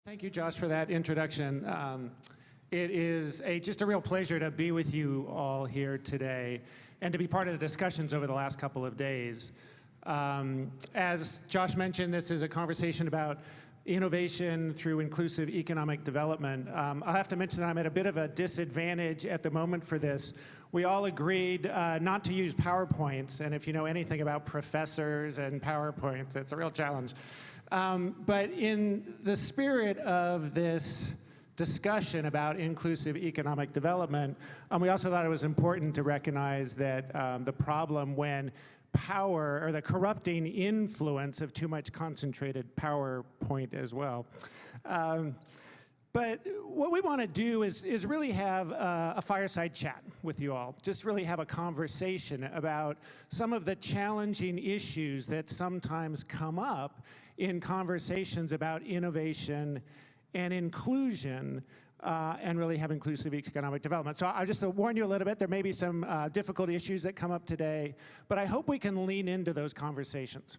Thank you, Josh, for that introduction. It is just a real pleasure to be with you all here today and to be part of the discussions over the last couple of days. As Josh mentioned, this is a conversation about innovation through inclusive economic development. I'll have to mention that I'm at a bit of a disadvantage at the moment for this. We all agreed not to use PowerPoints, and if you know anything about professors and PowerPoints, it's a real challenge. But in the spirit of this discussion about inclusive economic development, we also thought it was important to recognize that the problem when power, or the corrupting influence of too much concentrated PowerPoint as well. But what we want to do is really have a fireside chat with you all. Just really have a conversation about some of the challenging issues that sometimes come up in conversations about innovation and inclusion, and really have inclusive economic development. So I'll just warn you a little bit, there may be some difficult issues that come up today, but I hope we can lean into those conversations.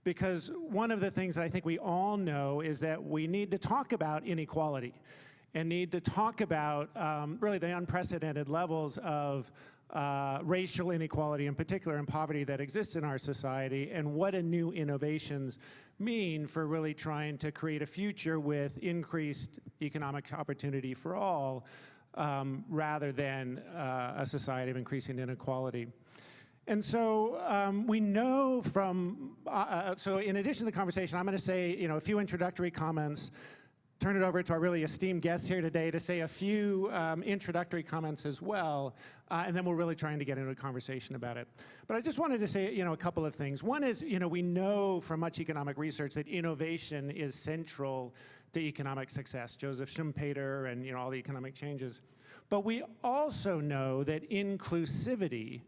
Because one of the things that I think we all know is that we need to talk about inequality and need to talk about really the unprecedented levels of racial inequality in particular and poverty that exists in our society, and what a new innovations mean for really trying to create a future with increased economic opportunity for all, rather than a society of increasing inequality. And so we know from, so in addition to the conversation, I'm going to say a few introductory comments, turn it over to our really esteemed guests here today to say a few introductory comments as well, and then we're really trying to get into a conversation about it. But I just wanted to say a couple of things. One is, we know from much economic research that innovation is central to economic success. Joseph Schumpeter and all the economic changes. But we also know that inclusivity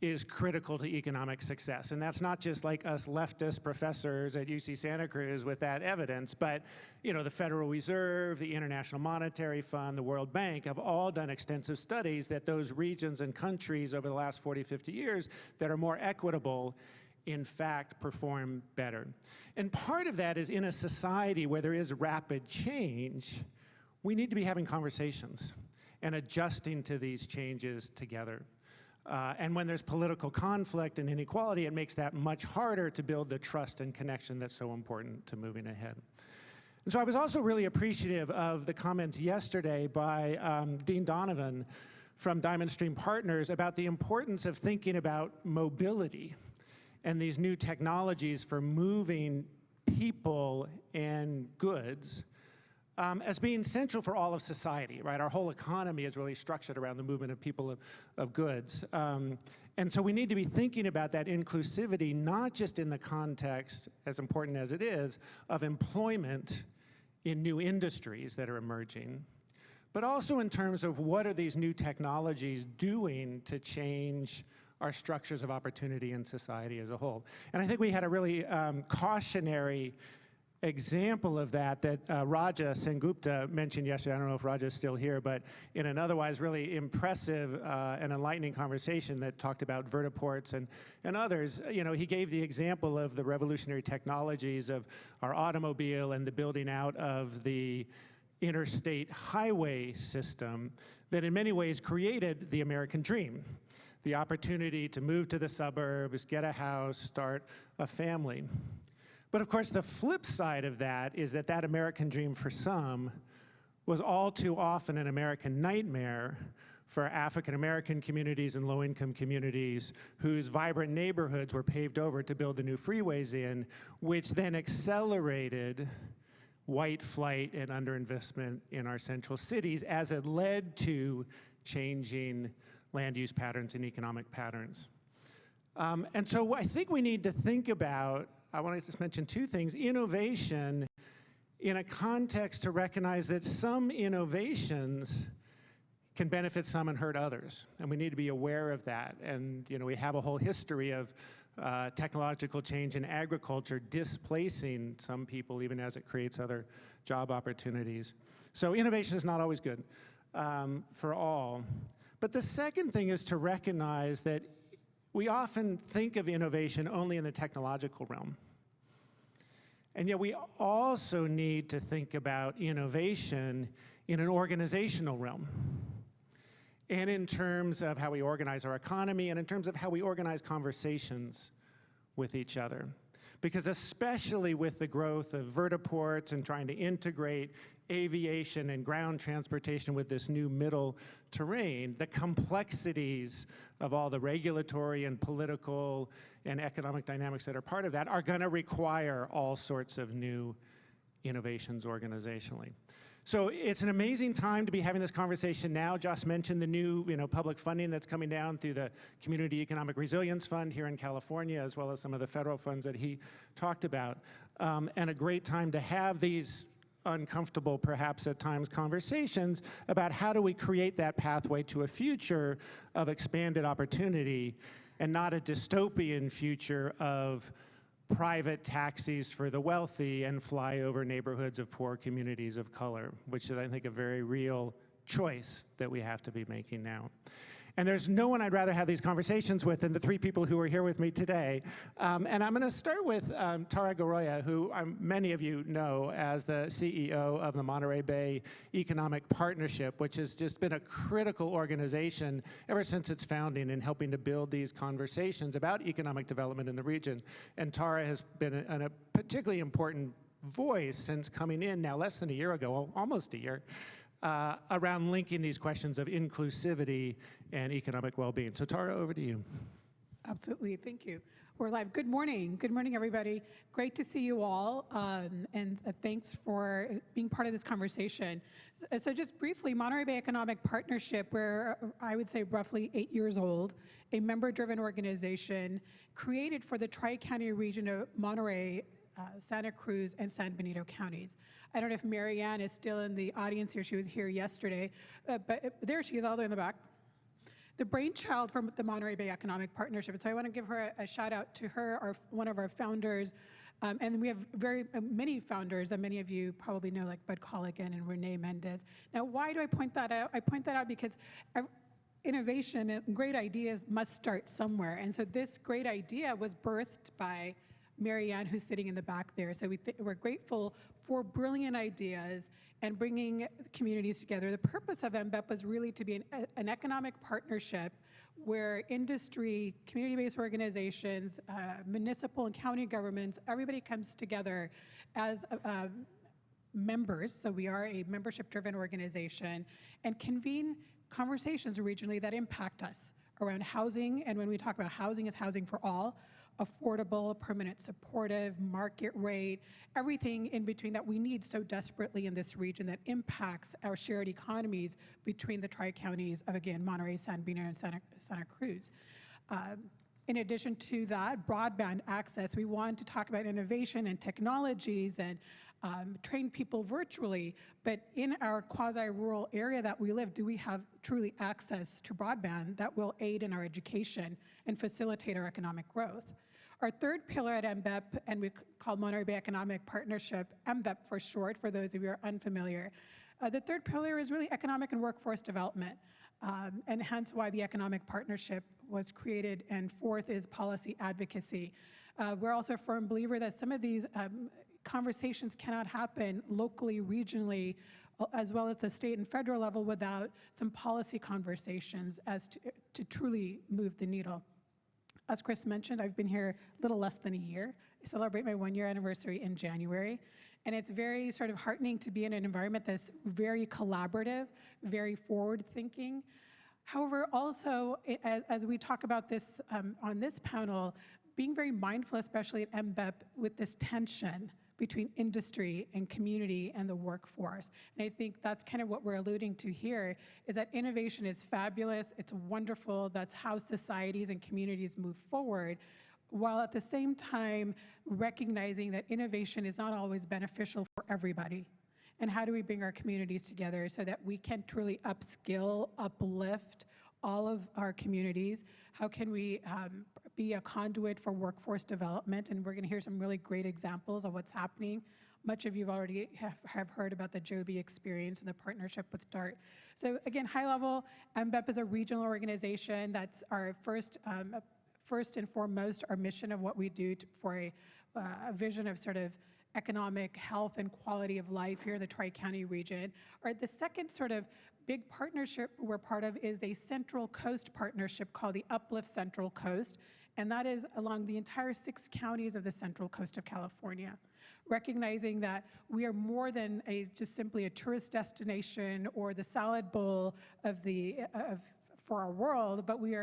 is critical to economic success. And that's not just like us leftist professors at UC Santa Cruz with that evidence, but the Federal Reserve, the International Monetary Fund, the World Bank have all done extensive studies that those regions and countries over the last 40, 50 years that are more equitable, in fact, perform better. And part of that is in a society where there is rapid change, we need to be having conversations and adjusting to these changes together. And when there's political conflict and inequality, it makes that much harder to build the trust and connection that's so important to moving ahead. And so I was also really appreciative of the comments yesterday by Dean Donovan from Diamond Stream Partners about the importance of thinking about mobility and these new technologies for moving people and goods as being central for all of society, right? Our whole economy is really structured around the movement of people of goods. And so we need to be thinking about that inclusivity, not just in the context, as important as it is, of employment in new industries that are emerging, but also in terms of what are these new technologies doing to change our structures of opportunity in society as a whole. And I think we had a really cautionary example of that Raja Sengupta mentioned yesterday. I don't know if Raja is still here, but in an otherwise really impressive and enlightening conversation that talked about vertiports and others, he gave the example of the revolutionary technologies of our automobile and the building out of the interstate highway system that in many ways created the American dream, the opportunity to move to the suburbs, get a house, start a family. But of course, the flip side of that is that that American dream for some was all too often an American nightmare for African-American communities and low-income communities whose vibrant neighborhoods were paved over to build the new freeways in, which then accelerated white flight and underinvestment in our central cities as it led to changing land use patterns and economic patterns. And so I think we need to think about, I want to just mention two things. Innovation in a context to recognize that some innovations can benefit some and hurt others. And we need to be aware of that. And we have a whole history of technological change in agriculture displacing some people even as it creates other job opportunities. So innovation is not always good for all. But the second thing is to recognize that we often think of innovation only in the technological realm. And yet we also need to think about innovation in an organizational realm, and in terms of how we organize our economy, and in terms of how we organize conversations with each other. Because especially with the growth of vertiports and trying to integrate aviation and ground transportation with this new middle terrain, the complexities of all the regulatory and political and economic dynamics that are part of that are going to require all sorts of new innovations organizationally. So it's an amazing time to be having this conversation now. Josh mentioned the new public funding that's coming down through the Community Economic Resilience Fund here in California, as well as some of the federal funds that he talked about. And a great time to have these uncomfortable, perhaps at times, conversations about how do we create that pathway to a future of expanded opportunity and not a dystopian future of private taxis for the wealthy and flyover neighborhoods of poor communities of color, which is, I think, a very real choice that we have to be making now. And there's no one I'd rather have these conversations with than the three people who are here with me today. And I'm going to start with Tahra Goraya, who many of you know as the CEO of the Monterey Bay Economic Partnership, which has just been a critical organization ever since its founding in helping to build these conversations about economic development in the region. And Tahra has been a particularly important voice since coming in now less than a year ago, almost a year, around linking these questions of inclusivity and economic well-being. So Tahra, over to you. Absolutely, thank you. We're live. Good morning, everybody. Great to see you all, and thanks for being part of this conversation. So just briefly, Monterey Bay Economic Partnership, we're, I would say, roughly 8 years old, a member-driven organization created for the Tri-County region of Monterey, Santa Cruz, and San Benito counties. I don't know if Marianne is still in the audience here. She was here yesterday, but there she is all the way in the back. The brainchild from the Monterey Bay Economic Partnership. So I want to give her a shout out to her, one of our founders. And we have very many founders that many of you probably know, like Bud Colligan and Renee Mendez. Now, why do I point that out? I point that out because innovation and great ideas must start somewhere. And so this great idea was birthed by Marianne, who's sitting in the back there. So we're grateful for brilliant ideas and bringing communities together. The purpose of MBEP was really to be an economic partnership where industry, community-based organizations, municipal and county governments, everybody comes together as members. So we are a membership-driven organization, and convene conversations regionally that impact us around housing. And when we talk about housing, it's housing for all, affordable, permanent supportive, market rate, everything in between that we need so desperately in this region that impacts our shared economies between the tri-counties of, again, Monterey, San Benito, and Santa Cruz. In addition to that, broadband access, we want to talk about innovation and technologies and train people virtually, but in our quasi-rural area that we live, do we have truly access to broadband that will aid in our education and facilitate our economic growth? Our third pillar at MBEP, and we call Monterey Bay Economic Partnership, MBEP for short, for those of you who are unfamiliar. The third pillar is really economic and workforce development, and hence why the economic partnership was created, and fourth is policy advocacy. We're also a firm believer that some of these conversations cannot happen locally, regionally, as well as the state and federal level without some policy conversations as to truly move the needle. As Chris mentioned, I've been here a little less than a year. I celebrate my 1-year anniversary in January. And it's very sort of heartening to be in an environment that's very collaborative, very forward-thinking. However, also, as we talk about this on this panel, being very mindful, especially at MBEP, with this tension between industry and community and the workforce. And I think that's kind of what we're alluding to here, is that innovation is fabulous, it's wonderful, that's how societies and communities move forward, while at the same time recognizing that innovation is not always beneficial for everybody. And how do we bring our communities together so that we can truly upskill, uplift all of our communities? How can we be a conduit for workforce development? And we're going to hear some really great examples of what's happening. Much of you already have heard about the Joby experience and the partnership with DART. So again, high level, MBEP is a regional organization. That's our first and foremost, our mission of what we do for a vision of sort of economic health and quality of life here in the Tri-County region. The second sort of big partnership we're part of is a Central Coast partnership called the Uplift Central Coast, and that is along the entire 6 counties of the Central Coast of California, recognizing that we are more than just simply a tourist destination or the salad bowl for our world, but we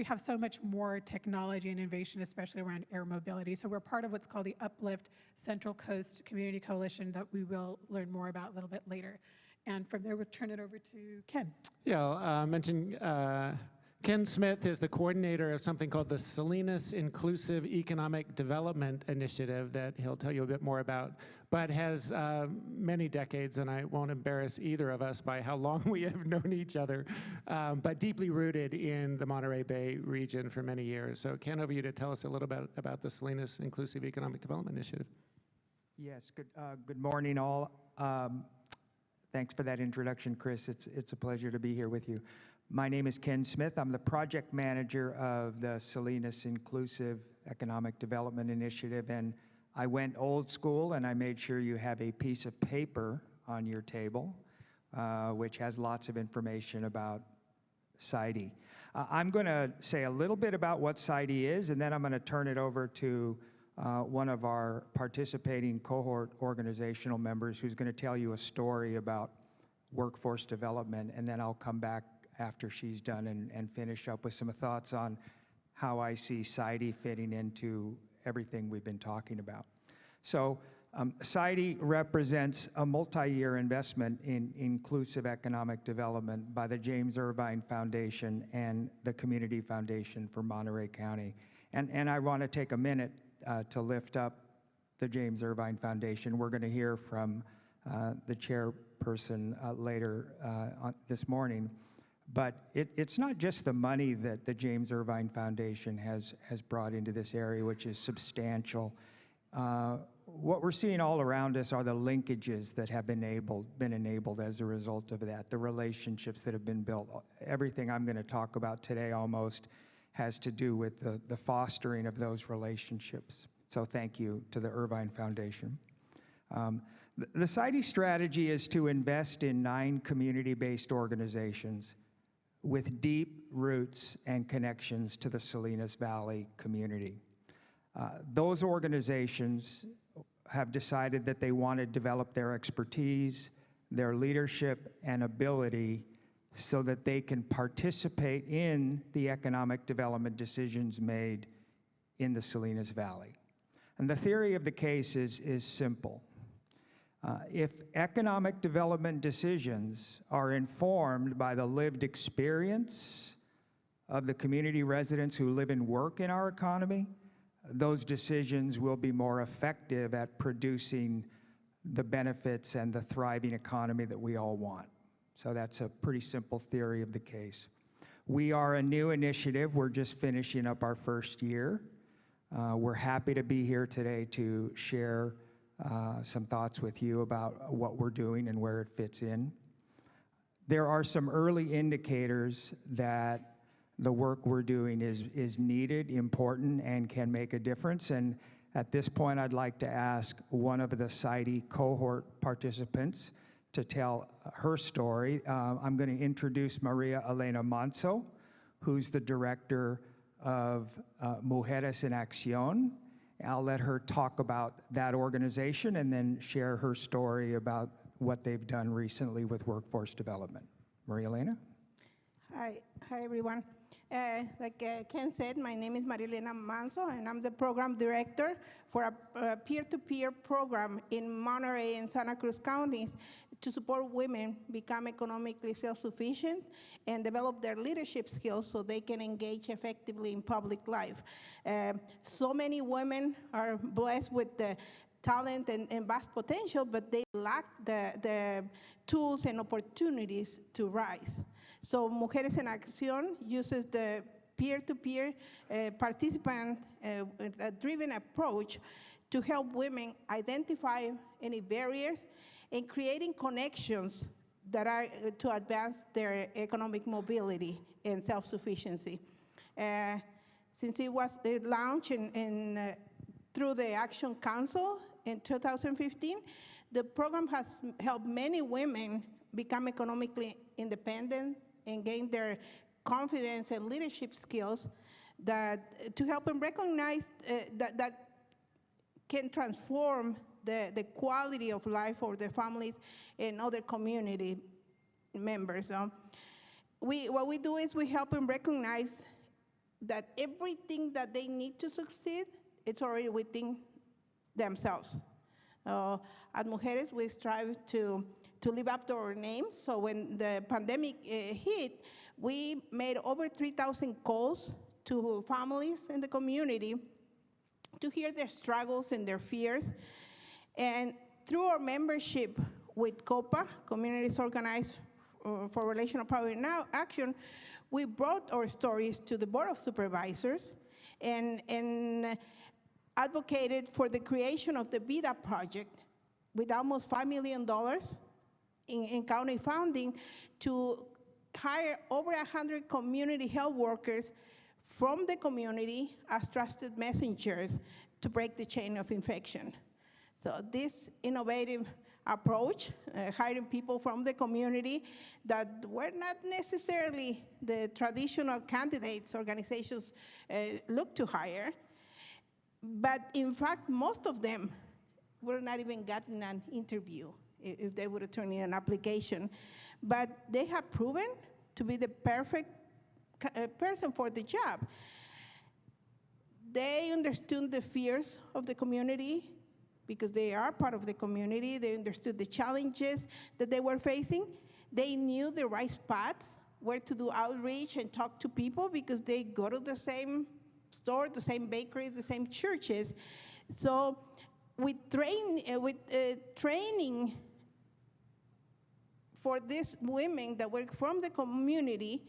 have so much more technology and innovation, especially around air mobility. So we're part of what's called the Uplift Central Coast Community Coalition that we will learn more about a little bit later. And from there, we'll turn it over to Ken. Yeah, I'll mention Ken Smith is the coordinator of something called the Salinas Inclusive Economic Development Initiative that he'll tell you a bit more about, but has many decades, and I won't embarrass either of us by how long we have known each other, but deeply rooted in the Monterey Bay region for many years. So Ken, over to you to tell us a little bit about the Salinas Inclusive Economic Development Initiative. Yes, good morning all. Thanks for that introduction, Chris. It's a pleasure to be here with you. My name is Ken Smith. I'm the project manager of the Salinas Inclusive Economic Development Initiative, and I went old school and I made sure you have a piece of paper on your table, which has lots of information about SIEDI. I'm going to say a little bit about what SIEDI is, and then I'm going to turn it over to one of our participating cohort organizational members who's going to tell you a story about workforce development, and then I'll come back after she's done and finish up with some thoughts on how I see SIEDI fitting into everything we've been talking about. So SIEDI represents a multi-year investment in inclusive economic development by the James Irvine Foundation and the Community Foundation for Monterey County. And I want to take a minute to lift up the James Irvine Foundation. We're going to hear from the chairperson later this morning. But it's not just the money that the James Irvine Foundation has brought into this area, which is substantial. What we're seeing all around us are the linkages that have been enabled as a result of that, the relationships that have been built. Everything I'm going to talk about today almost has to do with the fostering of those relationships. So thank you to the Irvine Foundation. The SIEDI strategy is to invest in 9 community-based organizations with deep roots and connections to the Salinas Valley community. Those organizations have decided that they want to develop their expertise, their leadership, and ability so that they can participate in the economic development decisions made in the Salinas Valley. And the theory of the case is simple. If economic development decisions are informed by the lived experience of the community residents who live and work in our economy, those decisions will be more effective at producing the benefits and the thriving economy that we all want. So that's a pretty simple theory of the case. We are a new initiative. We're just finishing up our first year. We're happy to be here today to share some thoughts with you about what we're doing and where it fits in. There are some early indicators that the work we're doing is needed, important, and can make a difference. And at this point, I'd like to ask one of the SIEDI cohort participants to tell her story. I'm going to introduce Maria Elena Manzo, who's the director of Mujeres in Accione. I'll let her talk about that organization and then share her story about what they've done recently with workforce development. Maria Elena? Hi everyone. Like Ken said, my name is Maria Elena Manzo, and I'm the program director for a peer-to-peer program in Monterey and Santa Cruz counties to support women become economically self-sufficient and develop their leadership skills so they can engage effectively in public life. So many women are blessed with the talent and vast potential, but they lack the tools and opportunities to rise. So Mujeres en Acción uses the peer-to-peer participant-driven approach to help women identify any barriers and creating connections that are to advance their economic mobility and self-sufficiency. Since it was launched through the Action Council in 2015. The program has helped many women become economically independent and gain their confidence and leadership skills that to help them recognize that can transform the quality of life for their families and other community members. What we do is we help them recognize that everything that they need to succeed, it's already within themselves. At Mujeres, we strive to live up to our names. So when the pandemic hit, we made over 3,000 calls to families in the community to hear their struggles and their fears. And through our membership with COPA, Communities Organized for Relational Power in Action, we brought our stories to the Board of Supervisors and advocated for the creation of the VIDA project with almost $5 million in county funding to hire over 100 community health workers from the community as trusted messengers to break the chain of infection. So this innovative approach, hiring people from the community that were not necessarily the traditional candidates organizations look to hire, but in fact, most of them would not even gotten an interview if they would have turned in an application. But they have proven to be the perfect person for the job. They understood the fears of the community because they are part of the community. They understood the challenges that they were facing. They knew the right spots where to do outreach and talk to people because they go to the same store, the same bakeries, the same churches. So with training for these women that were from the community,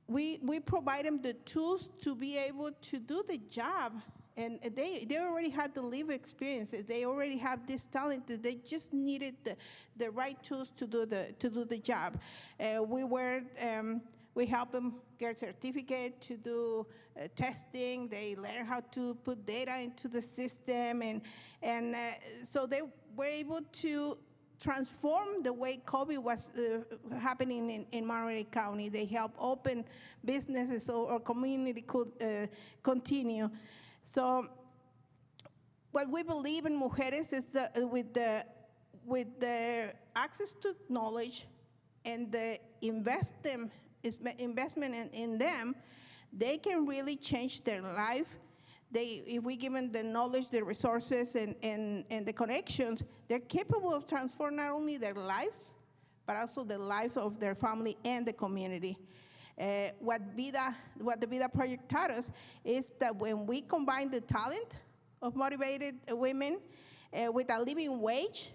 we provide them the tools to be able to do the job. And they already had the lived experiences. They already have this talent. They just needed the right tools to do the job. We help them get a certificate to do testing. They learn how to put data into the system, and so they were able to transform the way COVID was happening in Monterey County. They helped open businesses so our community could continue. So what we believe in Mujeres is that with the access to knowledge and the investment in them, they can really change their life. If we give them the knowledge, the resources, and the connections, they're capable of transforming not only their lives, but also the life of their family and the community. What the VIDA project taught us is that when we combine the talent of motivated women with a living wage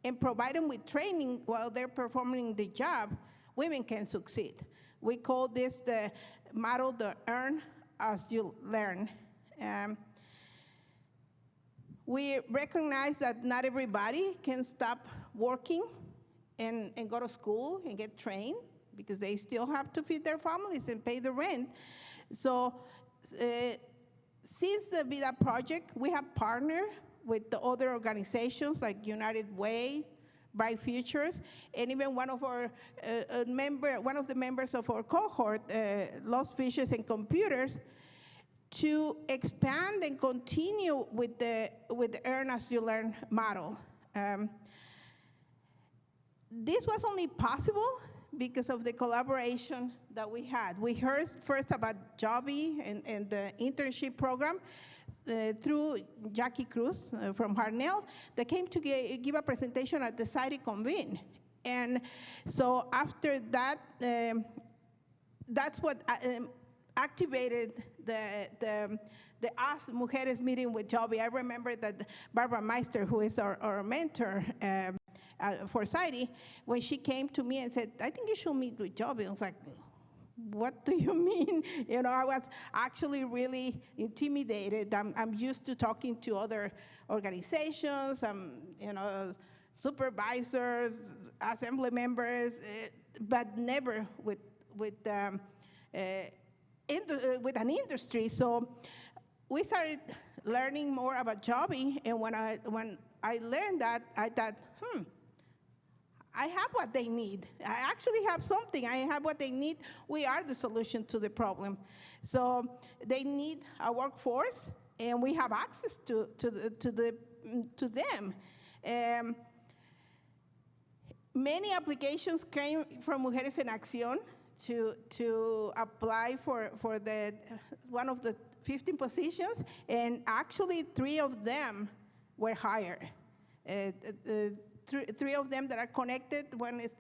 and provide them with training while they're performing the job, women can succeed. We call this the model, the earn as you learn. We recognize that not everybody can stop working and go to school and get trained because they still have to feed their families and pay the rent. So since the VIDA project, we have partnered with the other organizations like United Way, Bright Futures, and even one of the members of our cohort, Lost Fishes and Computers, to expand and continue with the Earn As You Learn model. This was only possible because of the collaboration that we had. We heard first about Jobby and the internship program through Jackie Cruz from Harnell that came to give a presentation at the SIEDI convene. And so after that, that's what activated the Us Mujeres meeting with Jobby. I remember that Barbara Meister, who is our mentor for SIEDI, when she came to me and said, I think you should meet with Jobby. I was like, what do you mean? You know, I was actually really intimidated. I'm used to talking to other organizations, supervisors, assembly members, but never with an industry. So we started learning more about Joby, and when I learned that, I thought, I have what they need. I actually have something. I have what they need. We are the solution to the problem. So they need a workforce, and we have access to them. Many applications came from Mujeres en Acción to apply for one of the 15 positions, and actually 3 of them were hired. Three of them that are connected. One is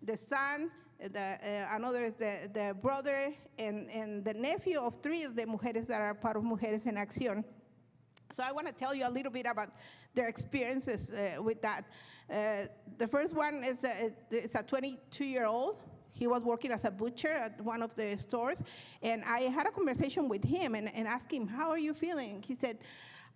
the son, another is the brother, and the nephew of 3 of the Mujeres that are part of Mujeres en Acción. So I want to tell you a little bit about their experiences with that. The first one is a 22-year-old. He was working as a butcher at one of the stores, and I had a conversation with him and asked him, how are you feeling? He said,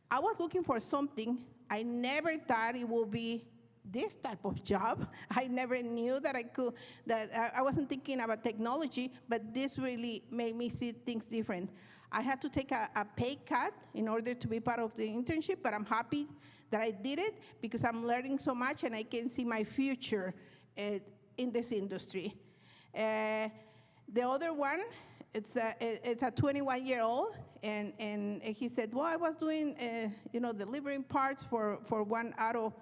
I was looking for something. I never thought it would be this type of job. I never knew that I wasn't thinking about technology, but this really made me see things different. I had to take a pay cut in order to be part of the internship, but I'm happy that I did it because I'm learning so much and I can see my future in this industry. The other one, it's a 21-year-old, and he said, well, I was doing, delivering parts for one auto,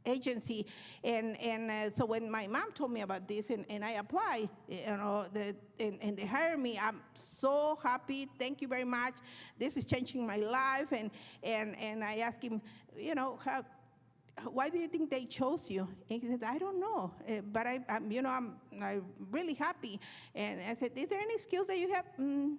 agency, and so when my mom told me about this and I applied, and they hired me, I'm so happy. Thank you very much. This is changing my life. And I asked him, why do you think they chose you? And he said, I don't know, but I'm really happy. And I said, is there any skills that you have? I'm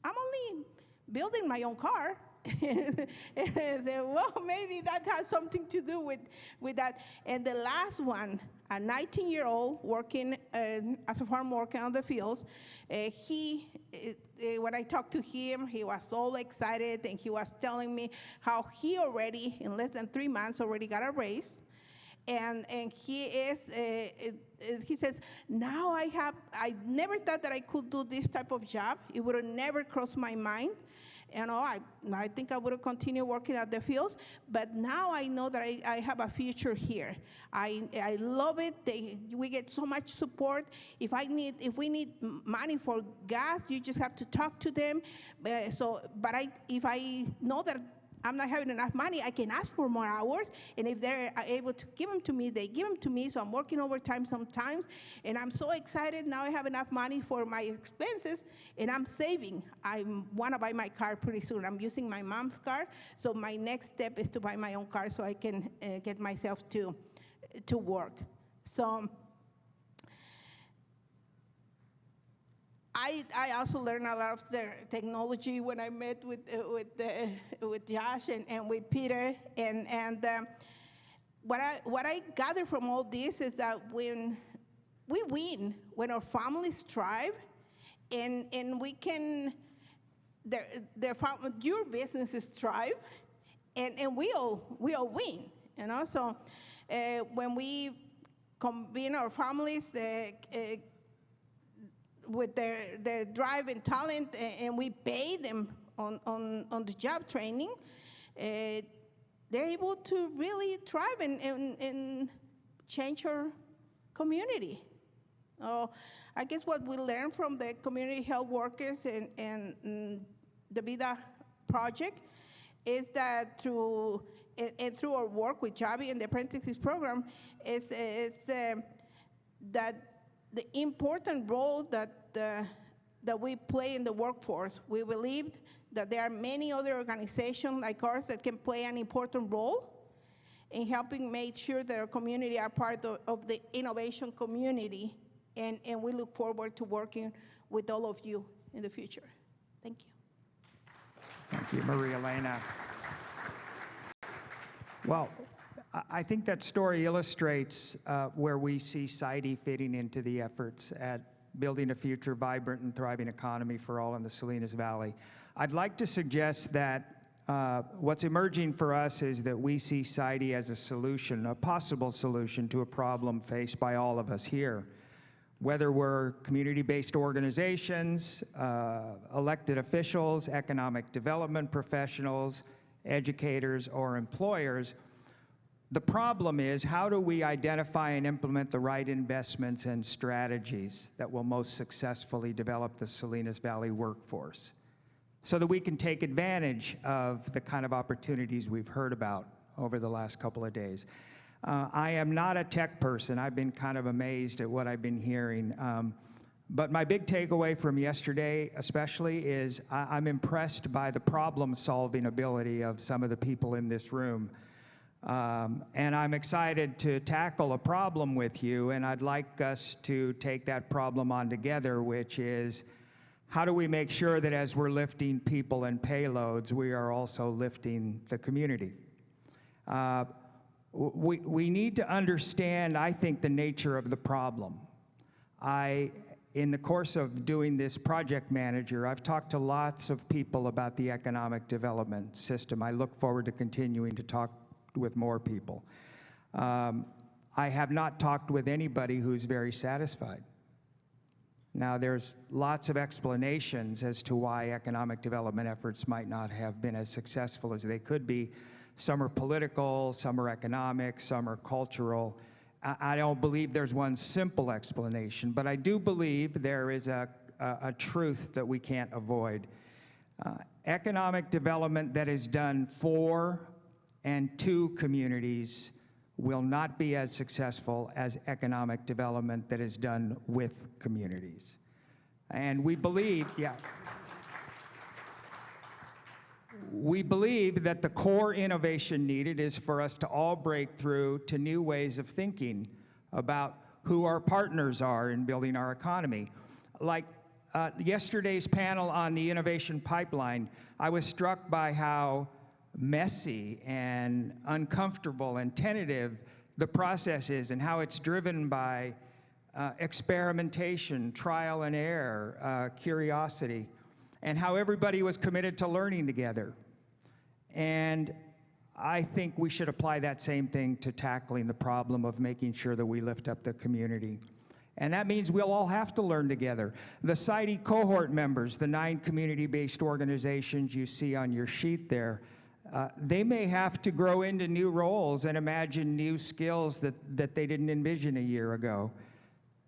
only building my own car. And I said, well, maybe that has something to do with that. And the last one, a 19-year-old working as a farm worker on the fields, when I talked to him, he was all excited, and he was telling me how he already, in less than 3 months, already got a raise. And he says, now I never thought that I could do this type of job. It would have never crossed my mind. I think I would have continued working at the fields, but now I know that I have a future here. I love it. We get so much support. If we need money for gas, you just have to talk to them. If I know that I'm not having enough money, I can ask for more hours, and if they're able to give them to me, they give them to me, so I'm working overtime sometimes, and I'm so excited. Now I have enough money for my expenses, and I'm saving. I want to buy my car pretty soon. I'm using my mom's car, so my next step is to buy my own car so I can get myself to work. So I also learned a lot of the technology when I met with Josh and with Peter, and what I gather from all this is that when we win, when our families thrive, and we can, your businesses thrive, and we all win, So when we combine our families, with their drive and talent, and we pay them on the job training, they're able to really thrive and change our community. I guess what we learned from the community health workers and the VIDA project is that through our work with Joby and the apprentices program is that the important role that we play in the workforce. We believe that there are many other organizations like ours that can play an important role in helping make sure that our community are part of the innovation community, and we look forward to working with all of you in the future. Thank you. Thank you, Maria Elena. Well, I think that story illustrates where we see SIEDI fitting into the efforts at building a future vibrant and thriving economy for all in the Salinas Valley. I'd like to suggest that what's emerging for us is that we see SIEDI as a solution, a possible solution to a problem faced by all of us here. whether we're community-based organizations, elected officials, economic development professionals, educators, or employers. The problem is, how do we identify and implement the right investments and strategies that will most successfully develop the Salinas Valley workforce so that we can take advantage of the kind of opportunities we've heard about over the last couple of days? I am not a tech person. I've been kind of amazed at what I've been hearing. But my big takeaway from yesterday especially is I'm impressed by the problem-solving ability of some of the people in this room. And I'm excited to tackle a problem with you, and I'd like us to take that problem on together, which is, how do we make sure that as we're lifting people and payloads, we are also lifting the community? We need to understand, I think, the nature of the problem. In the course of doing this project manager, I've talked to lots of people about the economic development system. I look forward to continuing to talk with more people. I have not talked with anybody who's very satisfied. Now, there's lots of explanations as to why economic development efforts might not have been as successful as they could be. Some are political, some are economic, some are cultural. I don't believe there's one simple explanation, but I do believe there is a truth that we can't avoid. Economic development that is done for and to communities will not be as successful as economic development that is done with communities. And we believe, we believe that the core innovation needed is for us to all break through to new ways of thinking about who our partners are in building our economy. Like yesterday's panel on the innovation pipeline, I was struck by how messy and uncomfortable and tentative the process is, and how it's driven by experimentation, trial and error, curiosity, and how everybody was committed to learning together. And I think we should apply that same thing to tackling the problem of making sure that we lift up the community. And that means we'll all have to learn together. The SIEDI cohort members, the 9 community-based organizations you see on your sheet there, they may have to grow into new roles and imagine new skills that they didn't envision a year ago.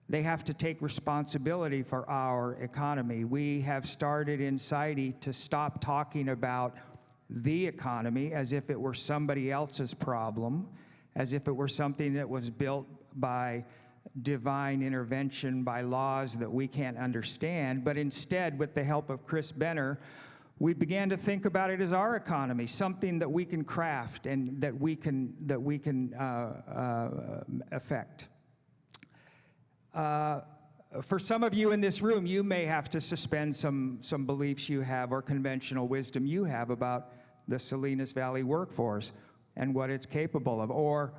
They have to take responsibility for our economy. We have started in SIEDI to stop talking about the economy as if it were somebody else's problem, as if it were something that was built by divine intervention, by laws that we can't understand, but instead, with the help of Chris Benner, we began to think about it as our economy, something that we can craft and that we can affect. For some of you in this room, you may have to suspend some beliefs you have or conventional wisdom you have about the Salinas Valley workforce and what it's capable of. Or,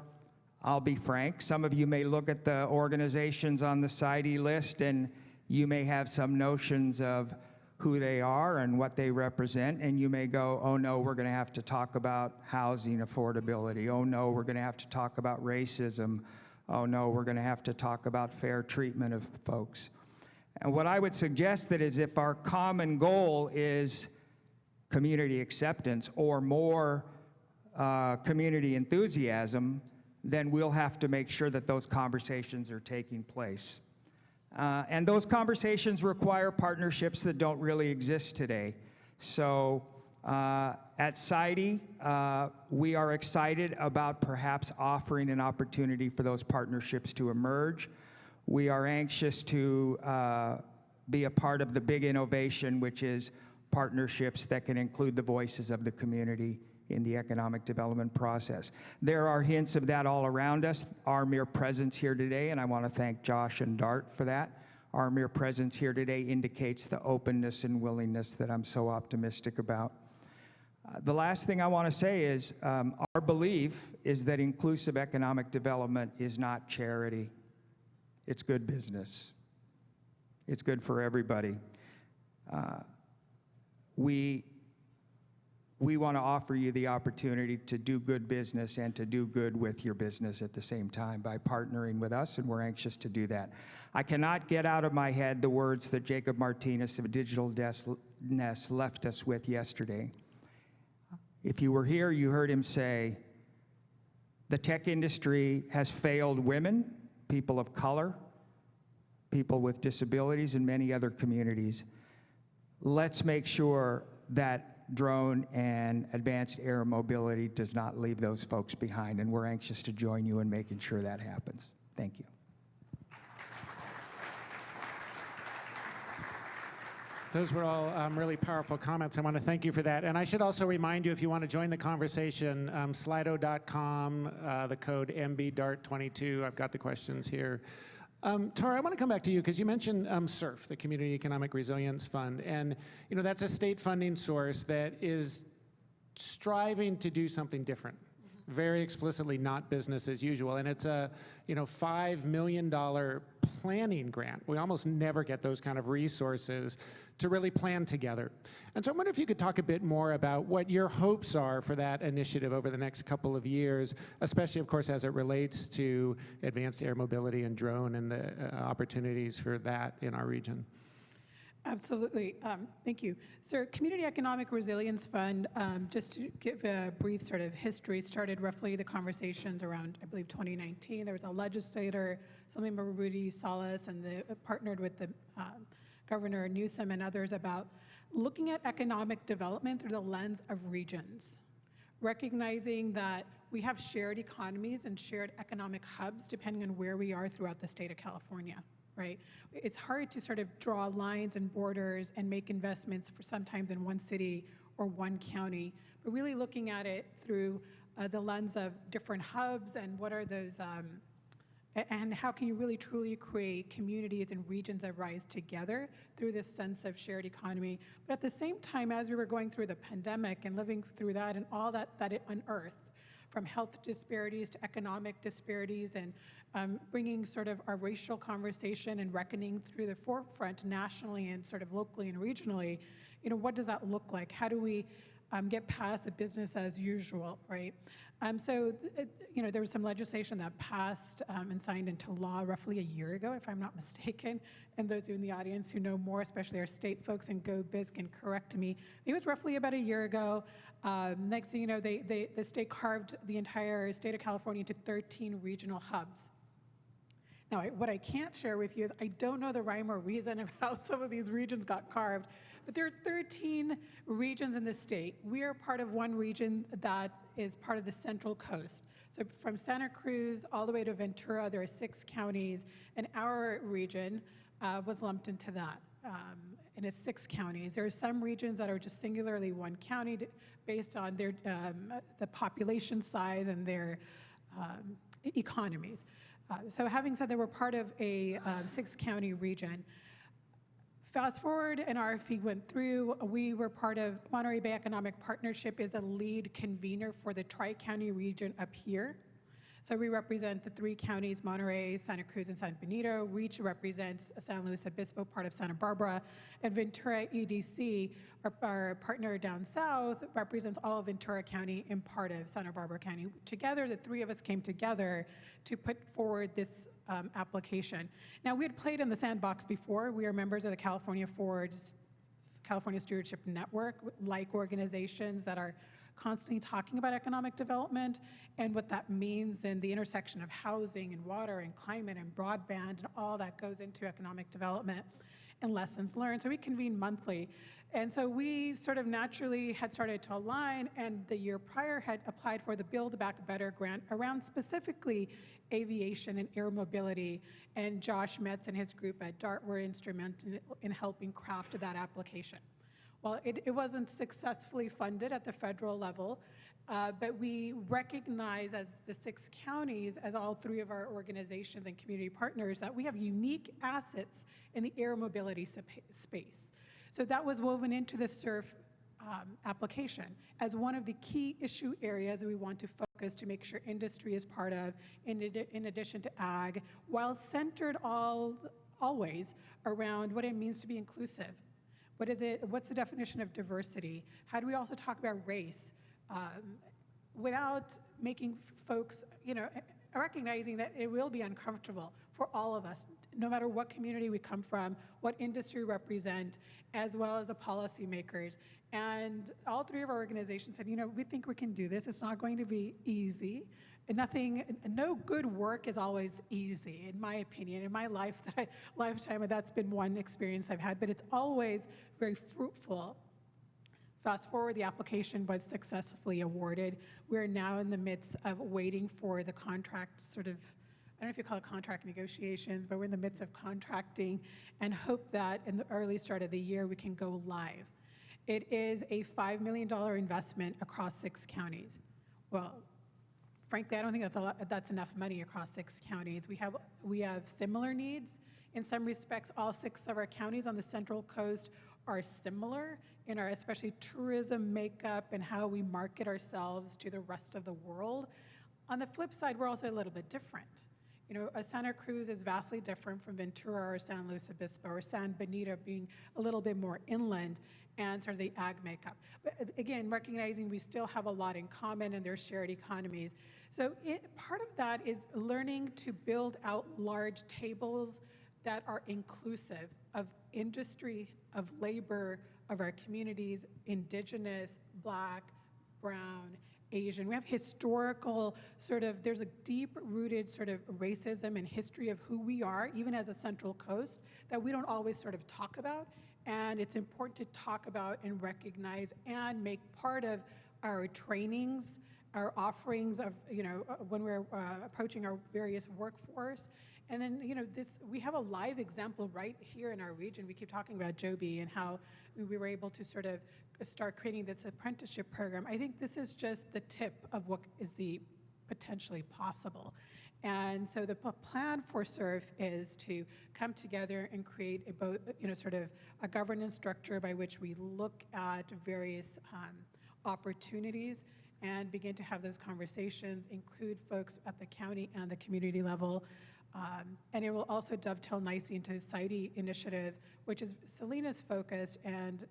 I'll be frank, some of you may look at the organizations on the SIEDI list and you may have some notions of who they are and what they represent, and you may go, oh no, we're gonna have to talk about housing affordability. Oh no, we're gonna have to talk about racism. Oh no, we're gonna have to talk about fair treatment of folks. And what I would suggest that is, if our common goal is community acceptance or more community enthusiasm, then we'll have to make sure that those conversations are taking place. And those conversations require partnerships that don't really exist today. So at SIEDI, we are excited about perhaps offering an opportunity for those partnerships to emerge. We are anxious to be a part of the big innovation, which is partnerships that can include the voices of the community in the economic development process. There are hints of that all around us. Our mere presence here today, and I want to thank Josh and Dart for that, our mere presence here today indicates the openness and willingness that I'm so optimistic about. The last thing I want to say is our belief is that inclusive economic development is not charity. It's good business. It's good for everybody. we want to offer you the opportunity to do good business and to do good with your business at the same time by partnering with us, and we're anxious to do that. I cannot get out of my head the words that Jacob Martinez of Digital Nest left us with yesterday. If you were here, you heard him say, the tech industry has failed women, people of color, people with disabilities, and many other communities. Let's make sure that drone and advanced air mobility does not leave those folks behind, and we're anxious to join you in making sure that happens. Thank you. Those were all really powerful comments. I want to thank you for that. And I should also remind you, if you want to join the conversation, slido.com, the code MBDART22. I've got the questions here. Tahra, I want to come back to you because you mentioned SURF, the Community Economic Resilience Fund, and that's a state funding source that is striving to do something different, very explicitly not business as usual, and it's a $5 million planning grant. We almost never get those kind of resources to really plan together. And so I wonder if you could talk a bit more about what your hopes are for that initiative over the next couple of years, especially, of course, as it relates to advanced air mobility and drone and the opportunities for that in our region. Absolutely. Thank you. So Community Economic Resilience Fund, just to give a brief sort of history, started roughly the conversations around, I believe, 2019. There was a legislator, Assemblyman Rudy Salas, and partnered with the Governor Newsom and others about looking at economic development through the lens of regions, recognizing that we have shared economies and shared economic hubs depending on where we are throughout the state of California. Right? It's hard to sort of draw lines and borders and make investments for sometimes in one city or one county, but really looking at it through the lens of different hubs and what are those, and how can you really truly create communities and regions that rise together through this sense of shared economy. But at the same time, as we were going through the pandemic and living through that and all that it unearthed, from health disparities to economic disparities, and bringing sort of our racial conversation and reckoning through the forefront nationally and sort of locally and regionally, what does that look like? How do we get past the business as usual, right? So, there was some legislation that passed and signed into law roughly a year ago, if I'm not mistaken. And those in the audience who know more, especially our state folks in GoBiz, can correct me. It was roughly about a year ago. Next thing you know, the state carved the entire state of California into 13 regional hubs. Now, what I can't share with you is I don't know the rhyme or reason of how some of these regions got carved, but there are 13 regions in the state. We are part of one region that is part of the Central Coast. So from Santa Cruz all the way to Ventura, there are 6 counties, and our region was lumped into that. And it's 6 counties. There are some regions that are just singularly one county based on their the population size and their economies. So having said that we're part of a 6-county region, fast forward, an RFP went through. We were part of Monterey Bay Economic Partnership is a lead convener for the Tri-County region up here. So we represent the 3 counties, Monterey, Santa Cruz, and San Benito. Reach represents San Luis Obispo, part of Santa Barbara. And Ventura EDC, our partner down south, represents all of Ventura County and part of Santa Barbara County. Together, the 3 of us came together to put forward this application. Now, we had played in the sandbox before. We are members of the California Stewardship Network, like organizations that are constantly talking about economic development and what that means and the intersection of housing and water and climate and broadband and all that goes into economic development and lessons learned. So we convene monthly. And so we sort of naturally had started to align, and the year prior had applied for the Build Back Better grant around specifically aviation and air mobility. And Josh Metz and his group at DART were instrumental in helping craft that application. Well, it wasn't successfully funded at the federal level, but we recognize as the 6 counties, as all 3 of our organizations and community partners, that we have unique assets in the air mobility space. So that was woven into the SURF application as one of the key issue areas that we want to focus to make sure industry is part of, in addition to ag, while centered always around what it means to be inclusive. What is it? What's the definition of diversity? How do we also talk about race without making folks, recognizing that it will be uncomfortable for all of us, no matter what community we come from, what industry we represent, as well as the policymakers. And all three of our organizations said, we think we can do this. It's not going to be easy. No good work is always easy, in my opinion. In my lifetime, that's been one experience I've had, but it's always very fruitful. Fast forward, the application was successfully awarded. We're now in the midst of waiting for the contract I don't know if you call it contract negotiations, but we're in the midst of contracting and hope that in the early start of the year we can go live. It is a $5 million investment across 6 counties. Well, frankly, I don't think that's enough money across 6 counties. We have similar needs. In some respects, all 6 of our counties on the Central Coast are similar in our especially tourism makeup and how we market ourselves to the rest of the world. On the flip side, we're also a little bit different. Santa Cruz is vastly different from Ventura or San Luis Obispo or San Benito, being a little bit more inland and sort of the ag makeup. But again, recognizing we still have a lot in common and there's shared economies. So part of that is learning to build out large tables that are inclusive of industry, of labor, of our communities, indigenous, Black, brown, Asian. We have historical there's a deep-rooted sort of racism and history of who we are, even as a Central Coast, that we don't always sort of talk about. And it's important to talk about and recognize and make part of our trainings, our offerings of, when we're approaching our various workforce. And then, we have a live example right here in our region. We keep talking about Joby and how we were able to sort of start creating this apprenticeship program. I think this is just the tip of what is the potentially possible. And so the plan for SURF is to come together and create sort of a governance structure by which we look at various opportunities and begin to have those conversations, include folks at the county and the community level. And it will also dovetail nicely into the SIEDI initiative, which is Salinas focused, and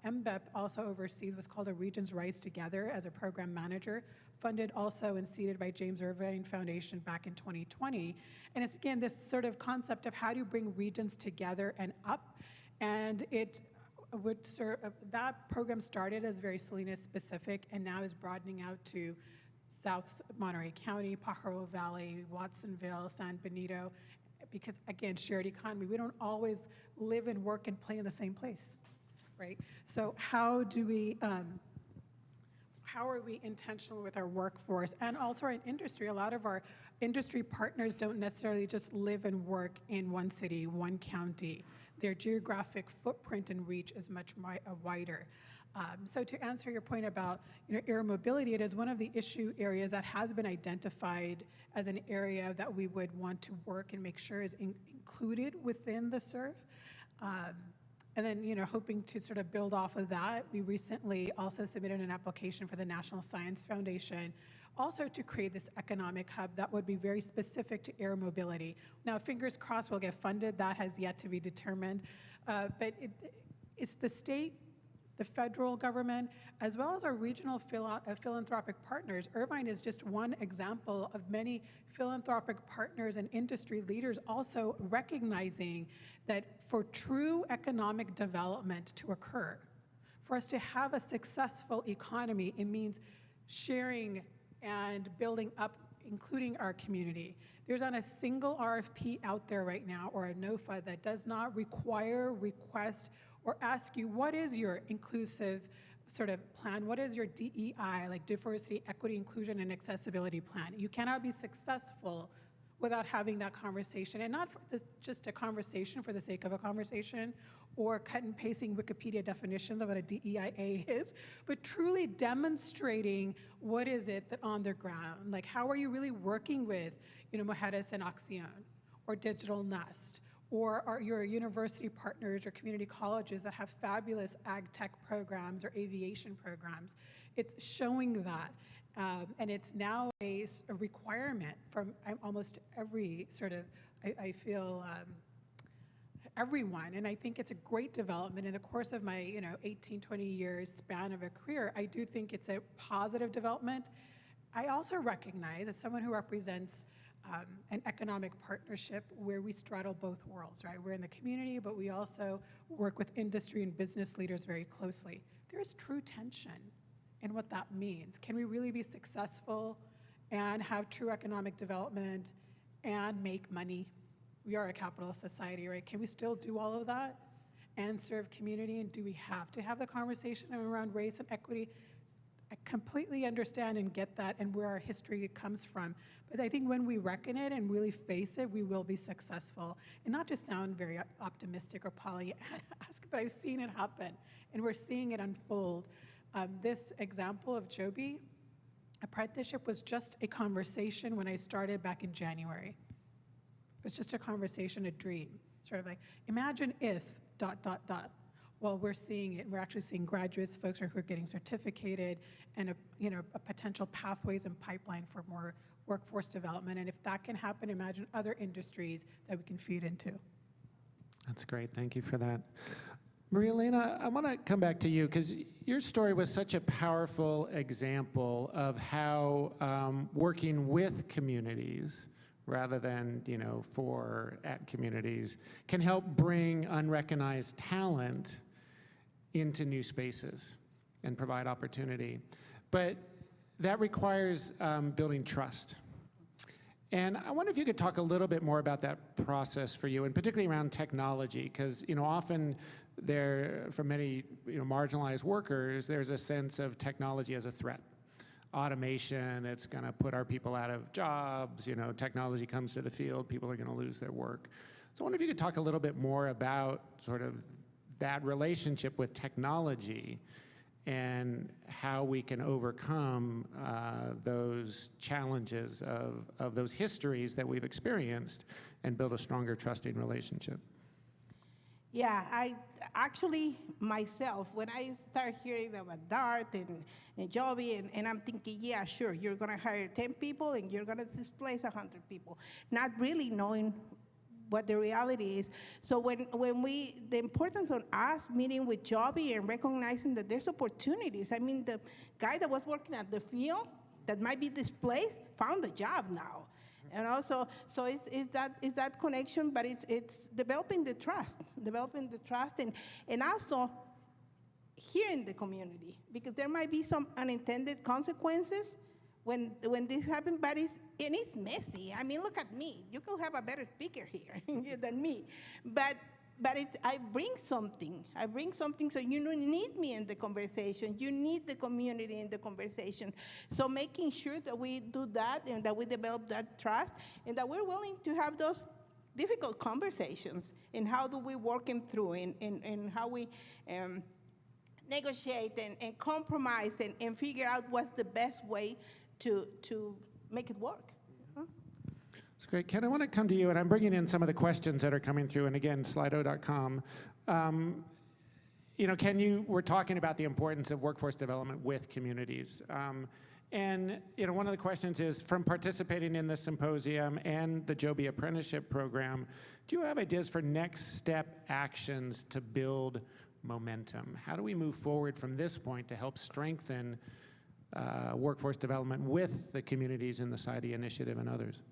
MBEP also oversees what's called a Regions Rise Together as a program manager, funded also and seeded by James Irvine Foundation back in 2020. And it's, again, this sort of concept of how do you bring regions together and up. And it would serve, that program started as very Salinas specific and now is broadening out to South Monterey County, Pajaro Valley, Watsonville, San Benito, because again, shared economy. We don't always live and work and play in the same place, right? So how do we, how are we intentional with our workforce and also our industry? A lot of our industry partners don't necessarily just live and work in one city, one county. Their geographic footprint and reach is much wider. So to answer your point about air mobility, it is one of the issue areas that has been identified as an area that we would want to work and make sure is included within the SURF. And then, hoping to sort of build off of that, we recently also submitted an application for the National Science Foundation, also to create this economic hub that would be very specific to air mobility. Now, fingers crossed we'll get funded. That has yet to be determined. But it's the state, the federal government, as well as our regional philanthropic partners. Irvine is just one example of many philanthropic partners and industry leaders also recognizing that for true economic development to occur, for us to have a successful economy, it means sharing and building up, including our community. There's not a single RFP out there right now or a NOFA that does not require, request, or ask you, what is your inclusive sort of plan? What is your DEI, like diversity, equity, inclusion, and accessibility plan? You cannot be successful without having that conversation, and not just a conversation for the sake of a conversation or cut and pasting Wikipedia definitions of what a DEIA is, but truly demonstrating what is it that on the ground, like how are you really working with, Mujeres and Accione or Digital Nest, or are your university partners or community colleges that have fabulous ag tech programs or aviation programs. It's showing that. And it's now a requirement from almost every sort of, I feel, everyone. And I think it's a great development in the course of my 18, 20 years span of a career. I do think it's a positive development. I also recognize, as someone who represents an economic partnership where we straddle both worlds, right? We're in the community, but we also work with industry and business leaders very closely. There's true tension in what that means. Can we really be successful and have true economic development and make money? We are a capitalist society, right? Can we still do all of that and serve community? And do we have to have the conversation around race and equity? I completely understand and get that and where our history comes from. But I think when we reckon it and really face it, we will be successful. And not to sound very optimistic or Pollyanna-esque, but I've seen it happen and we're seeing it unfold. This example of Joby apprenticeship was just a conversation when I started back in January. It was just a conversation, a dream. Sort of like, imagine if, ... Well, we're seeing it. We're actually seeing graduates, folks who are getting certificated, and a potential pathways and pipeline for more workforce development. And if that can happen, imagine other industries that we can feed into. That's great. Thank you for that. Maria Elena, I want to come back to you because your story was such a powerful example of how working with communities rather than, at communities can help bring unrecognized talent into new spaces and provide opportunity. But that requires building trust. And I wonder if you could talk a little bit more about that process for you, and particularly around technology, because often there, for many marginalized workers, there's a sense of technology as a threat. Automation, it's going to put our people out of jobs. Technology comes to the field, people are going to lose their work. So I wonder if you could talk a little bit more about sort of that relationship with technology and how we can overcome those challenges of those histories that we've experienced and build a stronger, trusting relationship. Yeah, I actually, myself, when I start hearing about DART and Joby, and I'm thinking, yeah, sure, you're going to hire 10 people and you're going to displace 100 people, not really knowing what the reality is. So the importance on us meeting with Joby and recognizing that there's opportunities. I mean, the guy that was working at the field that might be displaced found a job now. And also, so it's that connection, but it's developing the trust and also hearing the community, because there might be some unintended consequences when this happens, but it's messy. I mean, look at me. You could have a better speaker here than me, but I bring something. So you don't need me in the conversation. You need the community in the conversation. So making sure that we do that and that we develop that trust and that we're willing to have those difficult conversations and how do we work them through and how we negotiate and compromise and figure out what's the best way to make it work. That's great. Ken, I want to come to you, and I'm bringing in some of the questions that are coming through, and again, Slido.com. Ken, you were talking about the importance of workforce development with communities. And one of the questions is, from participating in the Symposium and the Joby Apprenticeship Program, do you have ideas for next step actions to build momentum? How do we move forward from this point to help strengthen workforce development with the communities in the SIEDI initiative and others?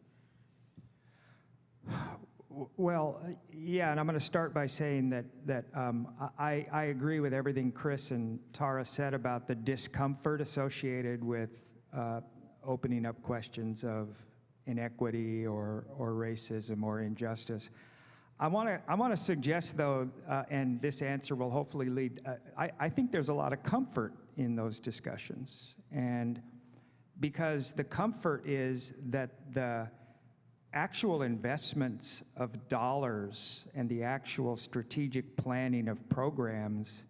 Well, yeah, and I'm going to start by saying that I agree with everything Chris and Tahra said about the discomfort associated with opening up questions of inequity or racism or injustice. I want to suggest, though, and this answer will hopefully lead, I think there's a lot of comfort in those discussions, and because the comfort is that the actual investments of dollars and the actual strategic planning of programs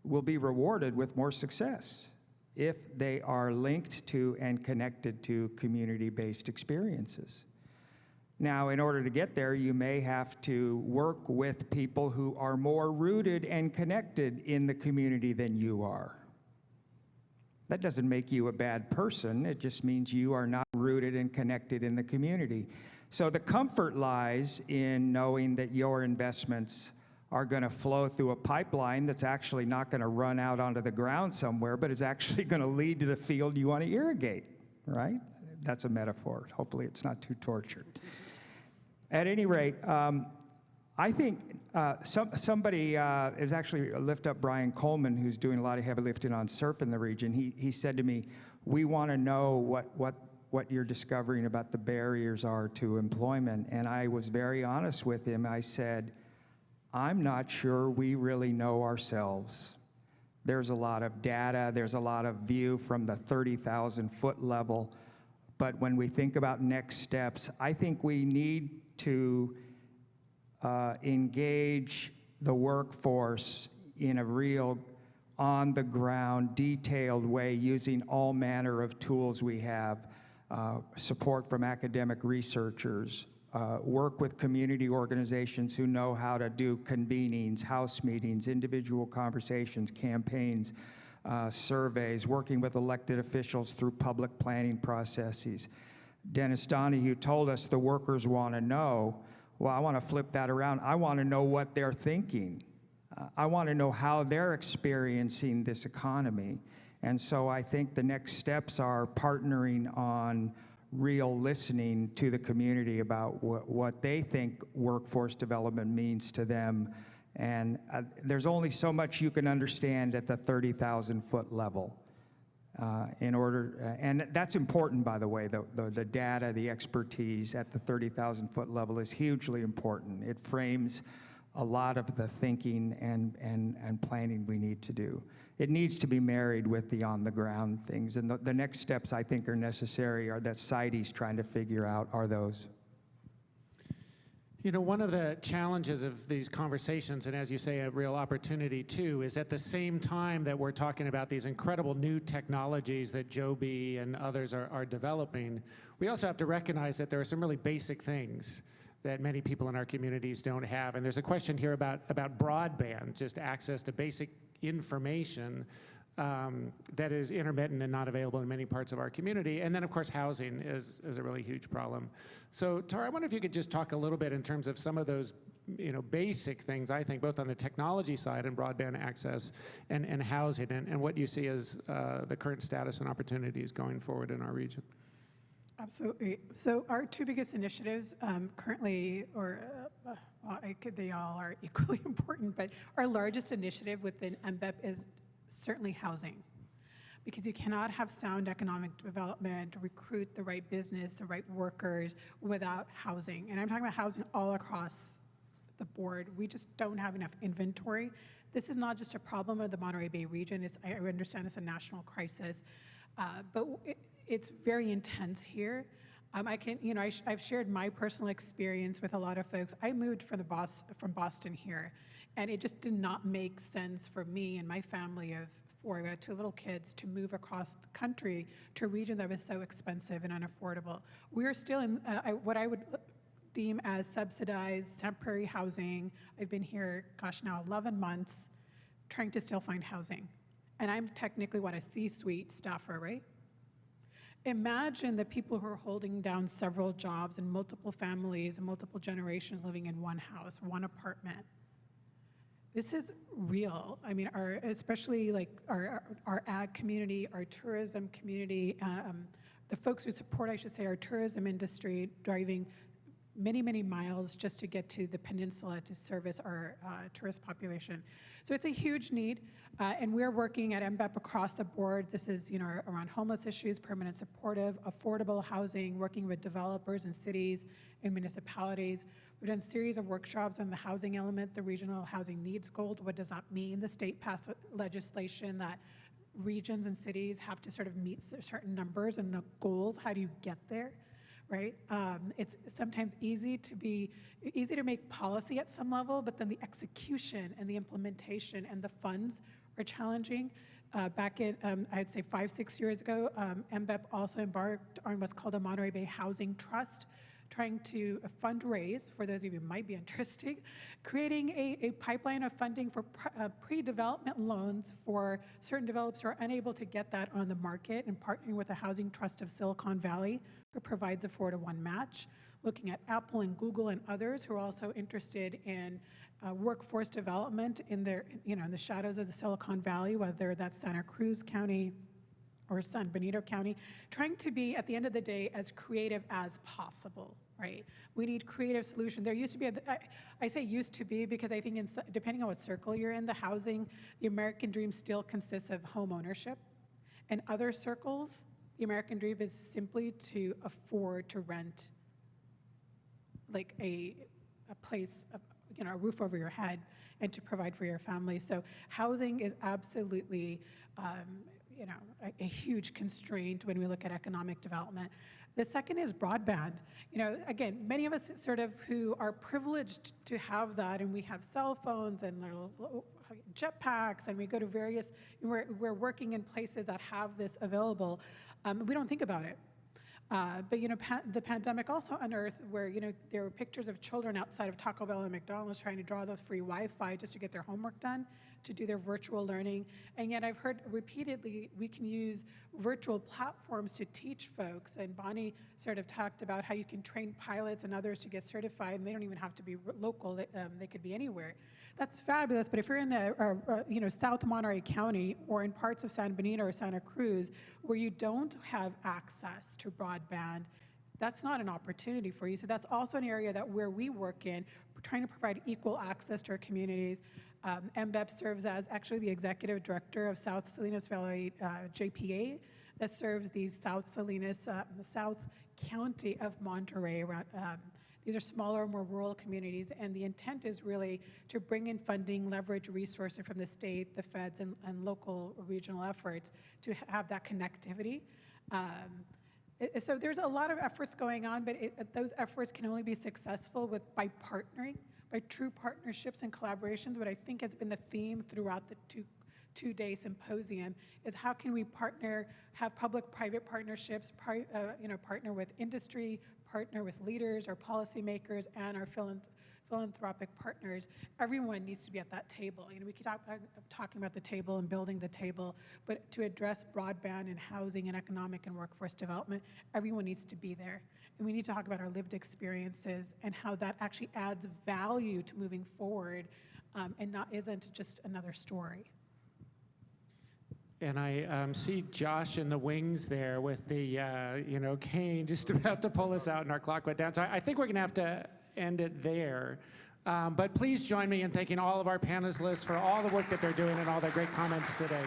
will be rewarded with more success if they are linked to and connected to community-based experiences. Now, in order to get there, you may have to work with people who are more rooted and connected in the community than you are. That doesn't make you a bad person. It just means you are not rooted and connected in the community. So the comfort lies in knowing that your investments are going to flow through a pipeline that's actually not going to run out onto the ground somewhere, but it's actually going to lead to the field you want to irrigate, right? That's a metaphor. Hopefully it's not too tortured. At any rate, I think somebody is actually lift up Brian Coleman, who's doing a lot of heavy lifting on surf in the region. He said to me, we want to know what you're discovering about the barriers are to employment. And I was very honest with him. I said, I'm not sure we really know ourselves. There's a lot of data, there's a lot of view from the 30,000 foot level. But when we think about next steps, I think we need to engage the workforce in a real on-the-ground, detailed way, using all manner of tools we have, support from academic researchers, work with community organizations who know how to do convenings, house meetings, individual conversations, campaigns, surveys, working with elected officials through public planning processes. Dennis Donahue told us the workers want to know. Well, I want to flip that around. I want to know what they're thinking. I want to know how they're experiencing this economy. And so I think the next steps are partnering on real listening to the community about what they think workforce development means to them. And there's only so much you can understand at the 30,000 foot level. And that's important, by the way, the data, the expertise at the 30,000 foot level is hugely important. It frames a lot of the thinking and planning we need to do. It needs to be married with the on-the-ground things. And the next steps I think are necessary are that SIEDI's trying to figure out are those. You know, one of the challenges of these conversations, and as you say, a real opportunity too, is at the same time that we're talking about these incredible new technologies that Joby and others are developing, we also have to recognize that there are some really basic things that many people in our communities don't have. And there's a question here about broadband, just access to basic information that is intermittent and not available in many parts of our community. And then, of course, housing is a really huge problem. So, Tahra, I wonder if you could just talk a little bit in terms of some of those, you know, basic things, I think, both on the technology side and broadband access and housing, and what you see as the current status and opportunities going forward in our region. Absolutely. So our two biggest initiatives currently, they all are equally important, but our largest initiative within MBEP is certainly housing, because you cannot have sound economic development, recruit the right business, the right workers without housing. And I'm talking about housing all across the board. We just don't have enough inventory. This is not just a problem of the Monterey Bay region. I understand it's a national crisis, but it's very intense here. I've shared my personal experience with a lot of folks. I moved from Boston here, and it just did not make sense for me and my family of four, we had two little kids, to move across the country to a region that was so expensive and unaffordable. We're still in what I would deem as subsidized temporary housing. I've been here, now 11 months, trying to still find housing. And I'm technically a C-suite staffer, right? Imagine the people who are holding down several jobs and multiple families and multiple generations living in one house, one apartment. This is real. I mean, especially like our ag community, our tourism community, the folks who support, I should say, our tourism industry, driving many, many miles just to get to the peninsula to service our tourist population. So it's a huge need, and we're working at MBEP across the board. This is, around homeless issues, permanent supportive, affordable housing, working with developers in cities and municipalities. We've done a series of workshops on the housing element, the regional housing needs goal. What does that mean? The state passed legislation that regions and cities have to sort of meet certain numbers and goals. How do you get there? Right? It's sometimes easy to make policy at some level, but then the execution and the implementation and the funds are challenging. Back in, I'd say 5-6 years ago, MBEP also embarked on what's called a Monterey Bay Housing Trust, trying to fundraise, for those of you who might be interested, creating a pipeline of funding for pre-development loans for certain developers who are unable to get that on the market, and partnering with the Housing Trust of Silicon Valley, who provides a 4-to-1 match. looking at Apple and Google and others who are also interested in workforce development in their, in the shadows of the Silicon Valley, whether that's Santa Cruz County or San Benito County, trying to be, at the end of the day, as creative as possible, right? We need creative solutions. There used to be, I say used to be because I think depending on what circle you're in, the American dream still consists of home ownership. In other circles, the American dream is simply to afford to rent like a place, a roof over your head and to provide for your family. So housing is absolutely, a huge constraint when we look at economic development. The second is broadband. Again, many of us sort of who are privileged to have that, and we have cell phones and little jetpacks, and we go to we're working in places that have this available. We don't think about it. But the pandemic also unearthed where there were pictures of children outside of Taco Bell and McDonald's trying to draw the free Wi-Fi just to get their homework done, to do their virtual learning. And yet I've heard repeatedly we can use virtual platforms to teach folks. And Bonnie sort of talked about how you can train pilots and others to get certified, and they don't even have to be local. They could be anywhere. That's fabulous. But if you're in the South Monterey County or in parts of San Benito or Santa Cruz where you don't have access to broadband, that's not an opportunity for you. So that's also an area where we work in, trying to provide equal access to our communities. MBEP serves as actually the executive director of South Salinas Valley JPA that serves the South Salinas, the South County of Monterey. These are smaller, more rural communities, and the intent is really to bring in funding, leverage resources from the state, the feds, and local regional efforts to have that connectivity. So there's a lot of efforts going on, but those efforts can only be successful by partnering, by true partnerships and collaborations. What I think has been the theme throughout the two-day symposium is how can we partner, have public-private partnerships, partner with industry, partner with leaders, our policymakers, and our philanthropic partners. Everyone needs to be at that table. We keep talking about the table and building the table, but to address broadband and housing and economic and workforce development, everyone needs to be there. And we need to talk about our lived experiences and how that actually adds value to moving forward and isn't just another story. And I see Josh in the wings there with the, cane just about to pull us out and our clock went down. So I think we're going to have to end it there. But please join me in thanking all of our panelists for all the work that they're doing and all their great comments today.